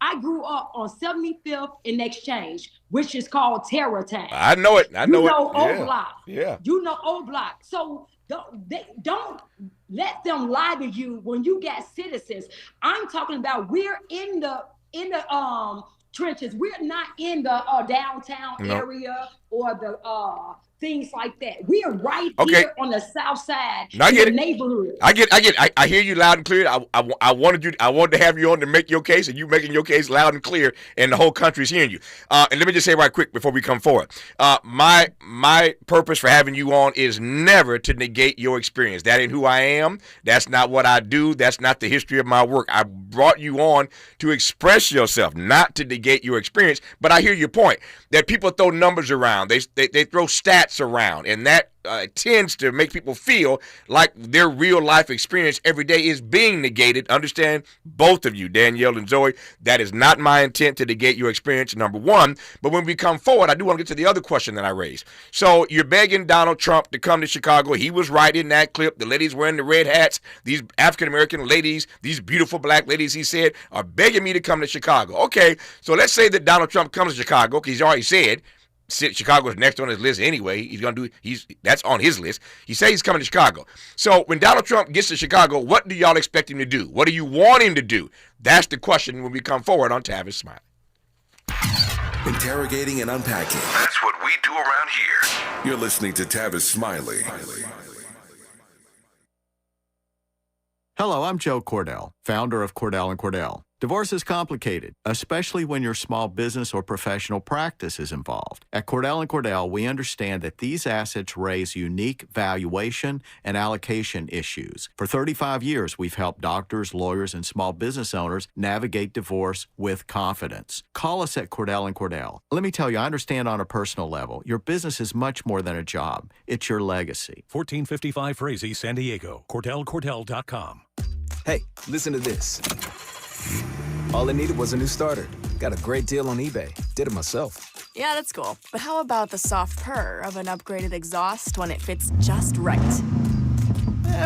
I grew up on 75th and Exchange, which is called Terrortown. I know it. You know O Block. Yeah. You know O Block. So don't let them lie to you when you got citizens. I'm talking about we're in the trenches. We're not in the downtown area or the things like that. We are right here on the South Side in the neighborhood. I get it. I hear you loud and clear. I wanted to have you on to make your case, and you making your case loud and clear, and the whole country's hearing you. And let me just say right quick before we come forward, my purpose for having you on is never to negate your experience. That ain't who I am. That's not what I do. That's not the history of my work. I brought you on to express yourself, not to negate your experience. But I hear your point that people throw numbers around. They throw stats around, and that tends to make people feel like their real life experience every day is being negated. Understand, both of you, Danielle and Zoe, that is not my intent to negate your experience, number 1. But when we come forward, I do want to get to the other question that I raised. So you're begging Donald Trump to come to Chicago. He was right in that clip. The ladies wearing the red hats, these African-American ladies, these beautiful black ladies, he said, are begging me to come to Chicago. Okay, so let's say that Donald Trump comes to Chicago, because he's already said Chicago's next on his list anyway. That's on his list. He says he's coming to Chicago. So when Donald Trump gets to Chicago, what do y'all expect him to do? What do you want him to do? That's the question when we come forward on Tavis Smiley. Interrogating and unpacking. That's what we do around here. You're listening to Tavis Smiley. Hello, I'm Joe Cordell, founder of Cordell & Cordell. Divorce is complicated, especially when your small business or professional practice is involved. At Cordell & Cordell, we understand that these assets raise unique valuation and allocation issues. For 35 years, we've helped doctors, lawyers, and small business owners navigate divorce with confidence. Call us at Cordell & Cordell. Let me tell you, I understand on a personal level, your business is much more than a job. It's your legacy. 1455 Frazee, San Diego. CordellCordell.com. Hey, listen to this. All I needed was a new starter. Got a great deal on eBay. Did it myself. Yeah, that's cool. But how about the soft purr of an upgraded exhaust when it fits just right?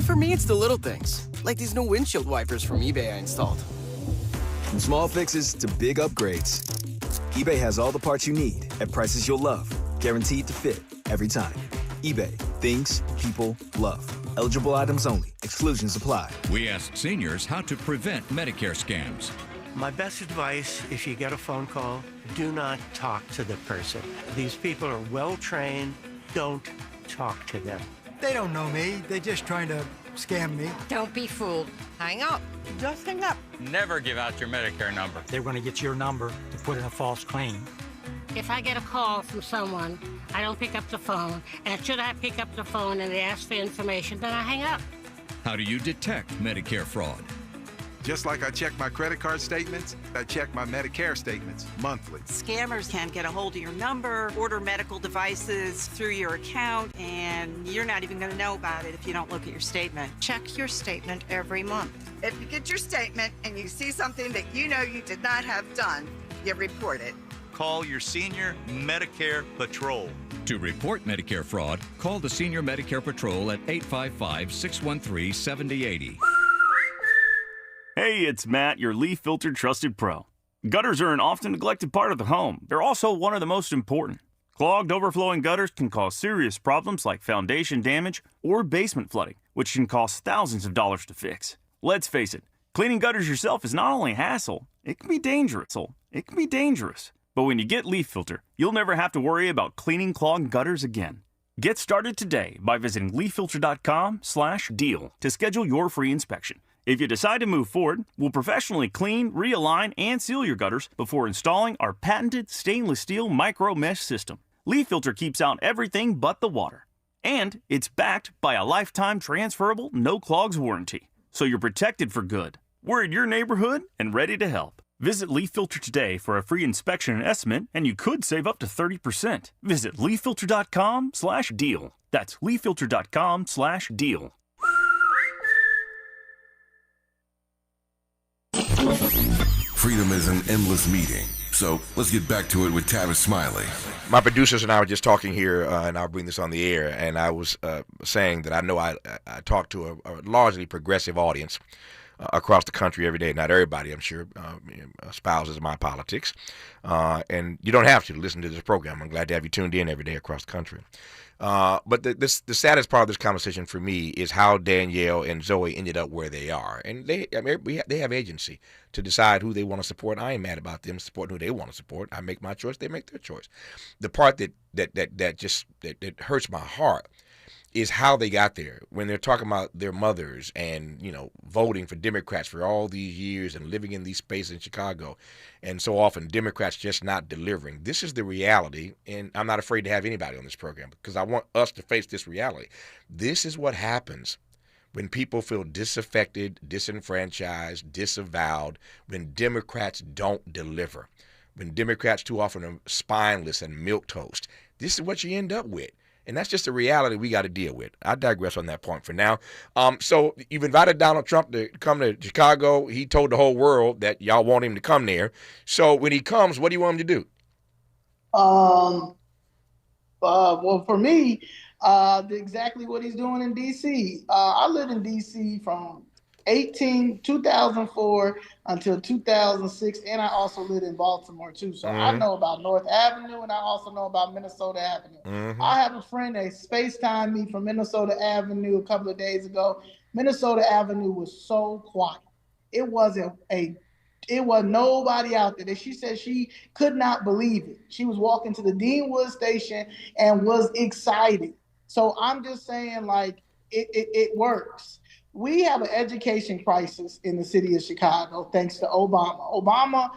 For me, it's the little things. Like these new windshield wipers from eBay I installed. From small fixes to big upgrades, eBay has all the parts you need at prices you'll love. Guaranteed to fit every time. eBay. Things people love. Eligible items only. Exclusions apply. We asked seniors how to prevent Medicare scams. My best advice, if you get a phone call, do not talk to the person. These people are well-trained. Don't talk to them. They don't know me. They're just trying to scam me. Don't be fooled. Hang up. Just hang up. Never give out your Medicare number. They're going to get your number to put in a false claim. If I get a call from someone, I don't pick up the phone. And should I pick up the phone and they ask for information, then I hang up. How do you detect Medicare fraud? Just like I check my credit card statements, I check my Medicare statements monthly. Scammers can get a hold of your number, order medical devices through your account, and you're not even going to know about it if you don't look at your statement. Check your statement every month. If you get your statement and you see something that you know you did not have done, you report it. Call your senior Medicare Patrol. To report Medicare fraud, call the Senior Medicare Patrol at 855-613-7080. Hey, it's Matt, your leaf filter trusted pro. Gutters are an often neglected part of the home. They're also one of the most important. Clogged, overflowing gutters can cause serious problems like foundation damage or basement flooding, which can cost thousands of dollars to fix. Let's face it, cleaning gutters yourself is not only a hassle, it can be dangerous. But when you get Leaf Filter, you'll never have to worry about cleaning clogged gutters again. Get started today by visiting leaffilter.com/deal to schedule your free inspection. If you decide to move forward, we'll professionally clean, realign, and seal your gutters before installing our patented stainless steel micro mesh system. Leaf Filter keeps out everything but the water. And it's backed by a lifetime transferable no clogs warranty. So you're protected for good. We're in your neighborhood and ready to help. Visit Leaf Filter today for a free inspection and estimate, and you could save up to 30%. Visit leaffilter.com/deal. That's leaffilter.com/deal. Freedom is an endless meeting. So let's get back to it with Tavis Smiley. My producers and I were just talking here, and I'll bring this on the air, and I was saying that I know I talk to a largely progressive audience across the country every day. Not everybody, I'm sure, espouses my politics. And you don't have to listen to this program. I'm glad to have you tuned in every day across the country. But the saddest part of this conversation for me is how Danielle and Zoe ended up where they are. And they have agency to decide who they want to support. I ain't mad about them supporting who they want to support. I make my choice. They make their choice. The part that hurts my heart is how they got there. When they're talking about their mothers and, voting for Democrats for all these years and living in these spaces in Chicago, and so often Democrats just not delivering. This is the reality, and I'm not afraid to have anybody on this program because I want us to face this reality. This is what happens when people feel disaffected, disenfranchised, disavowed, when Democrats don't deliver, when Democrats too often are spineless and milquetoast. This is what you end up with. And that's just a reality we got to deal with. I digress on that point for now. So you've invited Donald Trump to come to Chicago. He told the whole world that y'all want him to come there. So when he comes, what do you want him to do? Well, for me, exactly what he's doing in D.C. I lived in D.C. from 2004 until 2006, and I also lived in Baltimore too. So I know about North Avenue, and I also know about Minnesota Avenue. I have a friend that FaceTimed me from Minnesota Avenue a couple of days ago. Minnesota Avenue was so quiet. It was nobody out there. She said she could not believe it. She was walking to the Deanwood station and was excited. So I'm just saying, it works. We have an education crisis in the city of Chicago, thanks to Obama. Obama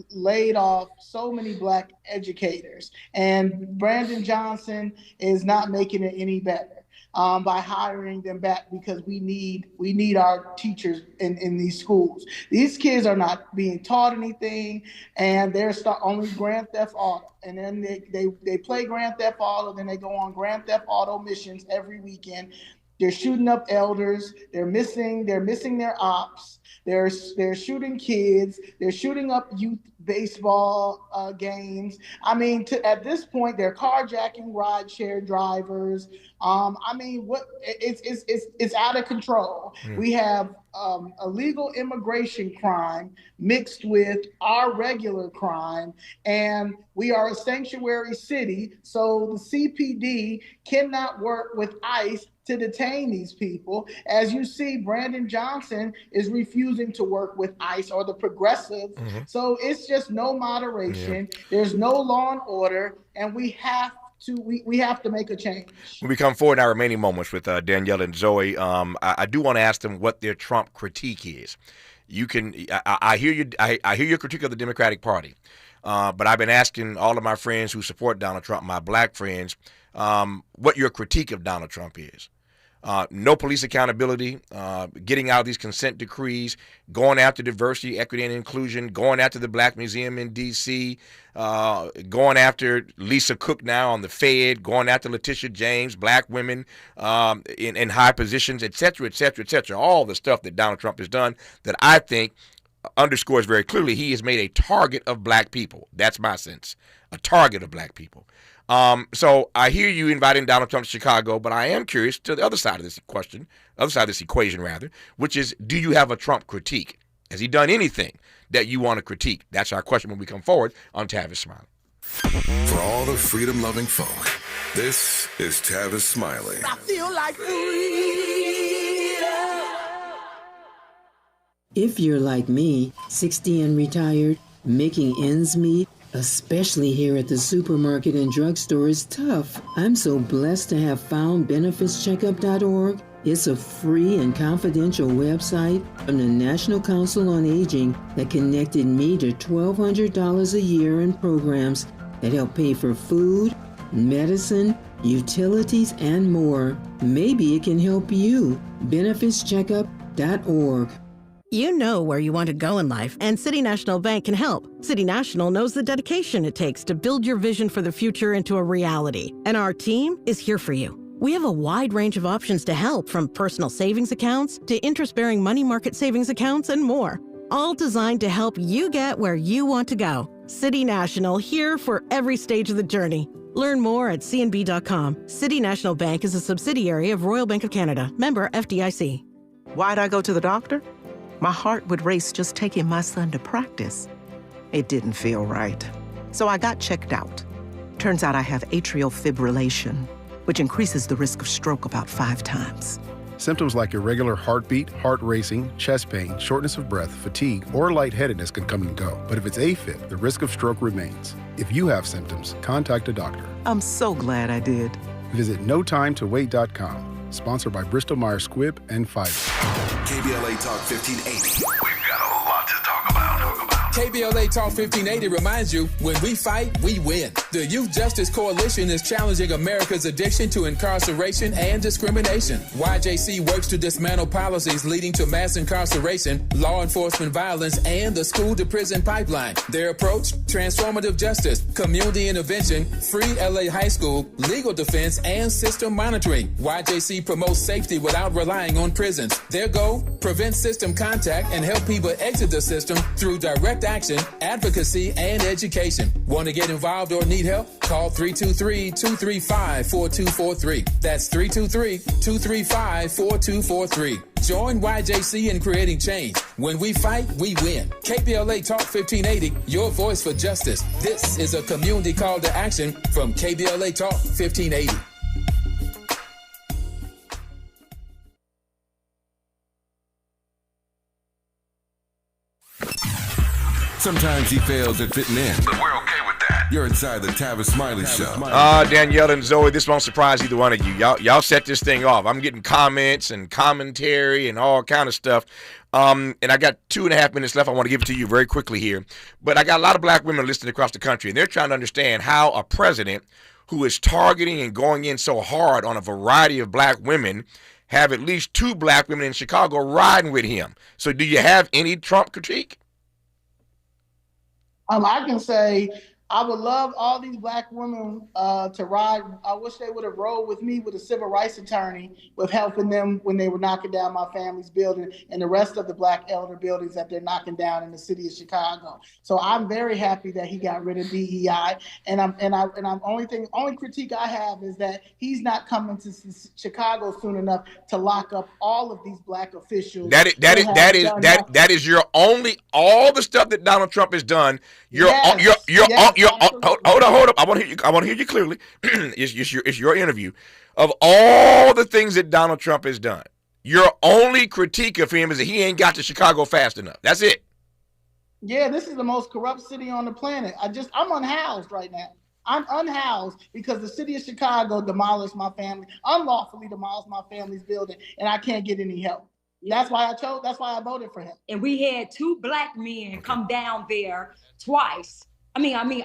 laid off so many Black educators, and Brandon Johnson is not making it any better by hiring them back, because we need our teachers in these schools. These kids are not being taught anything, and they're only Grand Theft Auto. And then they play Grand Theft Auto, then they go on Grand Theft Auto missions every weekend. They're shooting up elders. They're missing their ops. They're shooting kids. They're shooting up youth baseball games. I mean, at this point, they're carjacking rideshare drivers. It's out of control. We have illegal immigration crime mixed with our regular crime, and we are a sanctuary city, so the CPD cannot work with ICE to detain these people. As you see, Brandon Johnson is refusing to work with ICE or the progressives. So it's just no moderation. There's no law and order, and we have to make a change. When we come forward in our remaining moments with Danielle and Zoe, I do want to ask them what their Trump critique is. You can, I hear you. I hear your critique of the Democratic Party, but I've been asking all of my friends who support Donald Trump, my black friends, what your critique of Donald Trump is. No police accountability, getting out of these consent decrees, going after diversity, equity, and inclusion, going after the Black Museum in D.C., going after Lisa Cook now on the Fed, going after Letitia James, black women in high positions, et cetera, et cetera, et cetera. All the stuff that Donald Trump has done that I think underscores very clearly he has made a target of black people. That's my sense, a target of black people. So I hear you inviting Donald Trump to Chicago, but I am curious to the other side of this question, other side of this equation rather, which is, do you have a Trump critique? Has he done anything that you want to critique? That's our question when we come forward on Tavis Smiley. For all the freedom-loving folk, this is Tavis Smiley. I feel like freedom. If you're like me, 60 and retired, making ends meet, especially here at the supermarket and drugstore, is tough. I'm so blessed to have found benefitscheckup.org. It's a free and confidential website from the National Council on Aging that connected me to $1,200 a year in programs that help pay for food, medicine, utilities, and more. Maybe it can help you. benefitscheckup.org. You know where you want to go in life, and City National Bank can help. City National knows the dedication it takes to build your vision for the future into a reality, and our team is here for you. We have a wide range of options to help, from personal savings accounts to interest-bearing money market savings accounts and more, all designed to help you get where you want to go. City National, here for every stage of the journey. Learn more at cnb.com. City National Bank is a subsidiary of Royal Bank of Canada, member FDIC. Why'd I go to the doctor? My heart would race just taking my son to practice. It didn't feel right. So I got checked out. Turns out I have atrial fibrillation, which increases the risk of stroke about 5 times. Symptoms like irregular heartbeat, heart racing, chest pain, shortness of breath, fatigue, or lightheadedness can come and go. But if it's AFib, the risk of stroke remains. If you have symptoms, contact a doctor. I'm so glad I did. Visit notimetowait.com. Sponsored by Bristol-Myers Squibb and Pfizer. KBLA Talk 1580. We've got a lot to talk about. KBLA Talk 1580 reminds you, when we fight, we win. The Youth Justice Coalition is challenging America's addiction to incarceration and discrimination. YJC works to dismantle policies leading to mass incarceration, law enforcement violence, and the school-to-prison pipeline. Their approach? Transformative justice, community intervention, free LA high school, legal defense, and system monitoring. YJC promotes safety without relying on prisons. Their goal? Prevent system contact and help people exit the system through direct action, advocacy, and education. Want to get involved or need help? Call 323-235-4243. That's 323-235-4243. Join YJC in creating change. When we fight, we win. KBLA Talk 1580, your voice for justice. This is a community call to action from KBLA Talk 1580. Sometimes he fails at fitting in, but we're okay with that. You're inside the Tavis Smiley Show. Danielle and Zoe, this won't surprise either one of you. Y'all set this thing off. I'm getting comments and commentary and all kind of stuff. And I got 2.5 minutes left. I want to give it to you very quickly here. But I got a lot of black women listening across the country, and they're trying to understand how a president who is targeting and going in so hard on a variety of black women have at least 2 black women in Chicago riding with him. So do you have any Trump critique? I can say I would love all these black women to ride. I wish they would have rode with me with a civil rights attorney with helping them when they were knocking down my family's building and the rest of the black elder buildings that they're knocking down in the city of Chicago. So I'm very happy that he got rid of DEI. And only critique I have is that he's not coming to Chicago soon enough to lock up all of these black officials. That is your only, all the stuff that Donald Trump has done. Hold up. I want to hear you clearly. It's your interview. Of all the things that Donald Trump has done, your only critique of him is that he ain't got to Chicago fast enough. That's it. Yeah, this is the most corrupt city on the planet. I'm unhoused right now. I'm unhoused because the city of Chicago unlawfully demolished my family's building, and I can't get any help. That's why I voted for him. And we had 2 black men come down there twice.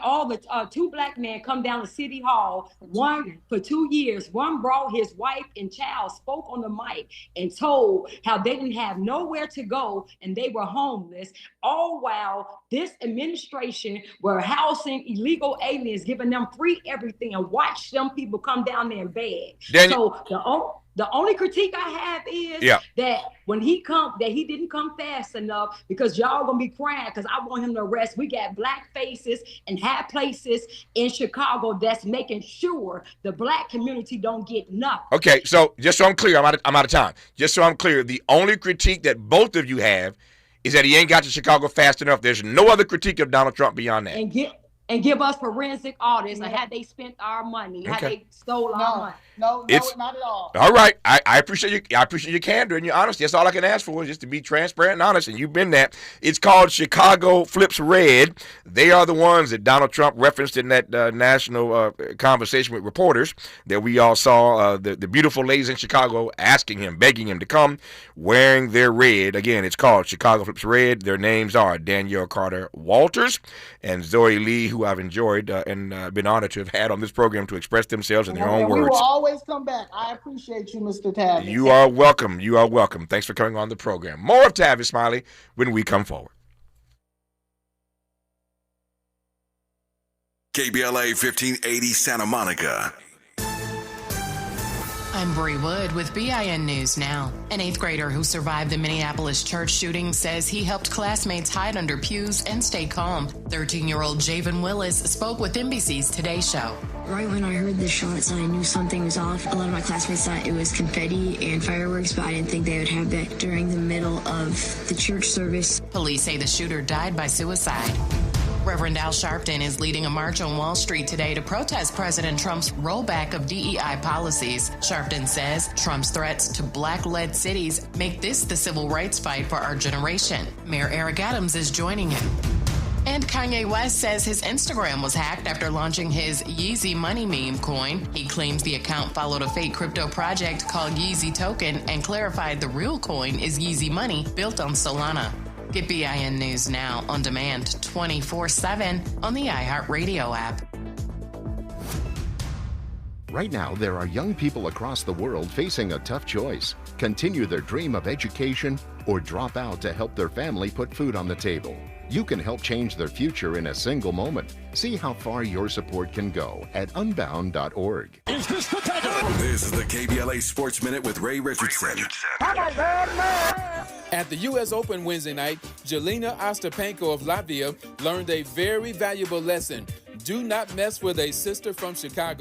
All the 2 black men come down to City Hall, one for 2 years. One brought his wife and child, spoke on the mic and told how they didn't have nowhere to go and they were homeless, all while this administration were housing illegal aliens, giving them free everything, and watch them people come down there and beg. So the only critique I have is that when he didn't come fast enough, because y'all gonna be crying because I want him to arrest. We got black faces in high places in Chicago that's making sure the black community don't get nothing. Okay, so just so I'm clear, I'm out of time. Just so I'm clear, the only critique that both of you have is that he ain't got to Chicago fast enough. There's no other critique of Donald Trump beyond that. And give us forensic audits and how they spent our money, how they stole our money. No, not at all. All right. I appreciate you. I appreciate your candor and your honesty. That's all I can ask for, is just to be transparent and honest, and you've been that. It's called Chicago Flips Red. They are the ones that Donald Trump referenced in that national conversation with reporters that we all saw, the beautiful ladies in Chicago asking him, begging him to come, wearing their red. Again, it's called Chicago Flips Red. Their names are Danielle Carter Walters and Zoe Leigh, who I've enjoyed and been honored to have had on this program to express themselves in their own words. We will always come back. I appreciate you, Mr. Tavis. You are welcome. You are welcome. Thanks for coming on the program. More of Tavis Smiley when we come forward. KBLA 1580 Santa Monica. I'm Bree Wood with BIN News Now. An 8th grader who survived the Minneapolis church shooting says he helped classmates hide under pews and stay calm. 13-year-old Javen Willis spoke with NBC's Today Show. Right when I heard the shots, I knew something was off. A lot of my classmates thought it was confetti and fireworks, but I didn't think they would have that during the middle of the church service. Police say the shooter died by suicide. Reverend Al Sharpton is leading a march on Wall Street today to protest President Trump's rollback of DEI policies. Sharpton says Trump's threats to black-led cities make this the civil rights fight for our generation. Mayor Eric Adams is joining him. And Kanye West says his Instagram was hacked after launching his Yeezy Money meme coin. He claims the account followed a fake crypto project called Yeezy Token and clarified the real coin is Yeezy Money, built on Solana. Get BIN News Now on demand 24/7 on the iHeartRadio app. Right now, there are young people across the world facing a tough choice: continue their dream of education or drop out to help their family put food on the table. You can help change their future in a single moment. See how far your support can go at unbound.org. This is the KBLA Sports Minute with Ray Richardson. At the U.S. Open Wednesday night, Jelena Ostapenko of Latvia learned a very valuable lesson. Do not mess with a sister from Chicago.